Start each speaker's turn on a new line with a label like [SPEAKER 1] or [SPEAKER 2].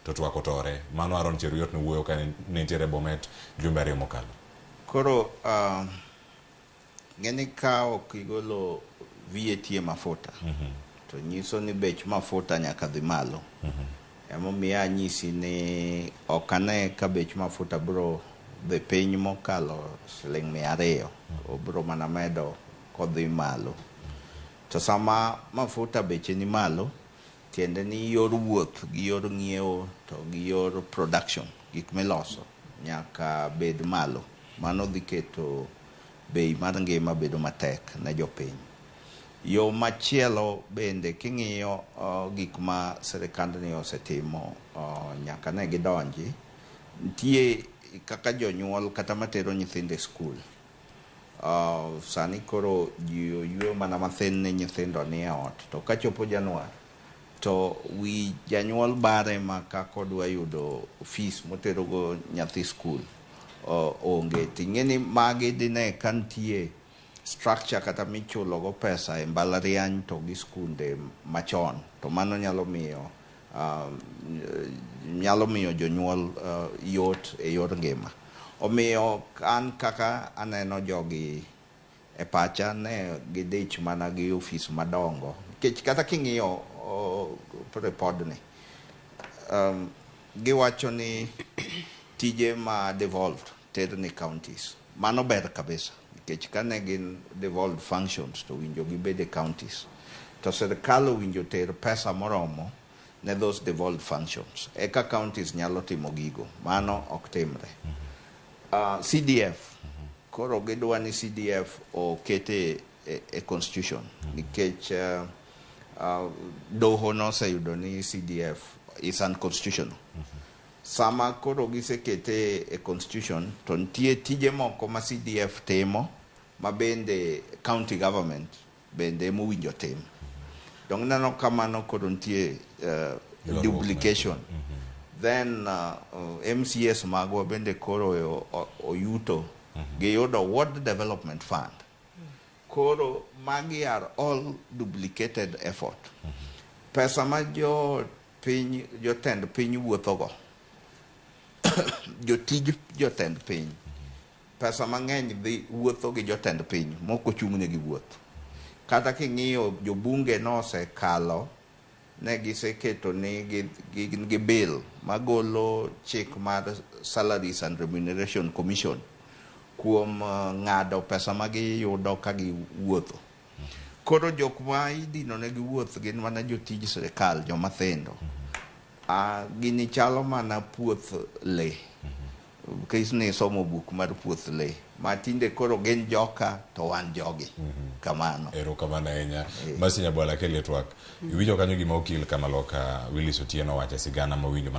[SPEAKER 1] to twako tore. Mano Aaron Cheruiyot no wuoyo ka nitiere Bomet jumbe ariyo mokalo.
[SPEAKER 2] Koro ng'eni ka ok igolo VAT mafuta to nyiso ni bech mafuta nyaka dhi malo. Emomiyo anyisi ni ok ane ka bech mafuta biro dhi piny mokalo Sh200, obiro mana medo kodhi malo. To sama mafuta beche ni malo, tiende ni yor wuoth gi yor ng'iewo to gi yor production, gik miloso nyaka bed malo. Mano dhi keto bei mar ngima bedo matek ne jopiny. Yo machielo bende king'iyo gik ma sirikandni osetimo nyaka ne gidonji, nitie kaka jonyuol kata matero nyithindo e skul. Sani koro ji oyueyo mana mathin ne nyithindo ni e ot, to kachopo Januar to wi janyuol bare ma kakodwa yudo fees moterogo nyathi skul onge. Ting'eni magi dine kantie structure kata michulogo pesa e mbalariany to gi skunde machon, to mano nyalo miyo jonyuol yot e yor ngima. Omiyo an kaka aneno jogi e pacha ne gidich mana gi ofis madongo. Nikech kata king'iyo repodni, giwacho ni tije ma devolved ter ni counties. Mano ber kabisa. Nikech kane gin devolved functions to winjo gibede counties. To sirkal winjo ter pesa moromo ne those devolved functions. Eka counties nyalo timo gigo. Mano ok timre. CDF. Koro gidwa ni CDF okete e constitution. Nikech doho noseyudo ni CDF is unconstitutional. Sama koro gisekete e constitution, to nitie tije moko ma CDF timo ma bende county government bende mowinjo tim. Dong nano kamano koro nitie duplication. Then MCS magwa bende koro oyuto giyudo Ward Development Fund. Koro magi are all duplicated effort. Pesa ma jotend piny wuothogo, jotij jotend piny, pesa mang'eny dhi wuotho gi jotend piny moko chung'ne gi wuoth. Kata king'iyo jobunge nosekalo ne giseketo ni gi bill magolo chik mar Salaries and Remuneration Commission kuom ng'ado pesa ma giyudo ka giwuotho. Koro jok ma idino ne giwuoth gin mana jotij sirkal, joma thindo. Gini chalo mana puoth le. Kisni somo buk mar puoth le. Matinde koro gin joka to wan jogi. Kamano.
[SPEAKER 1] Ero kamano ahinya. Basi Nyabola kele twak. Iwinjo kanyo gima okil Kamaloka Willis Otieno wacho sigana mawinjo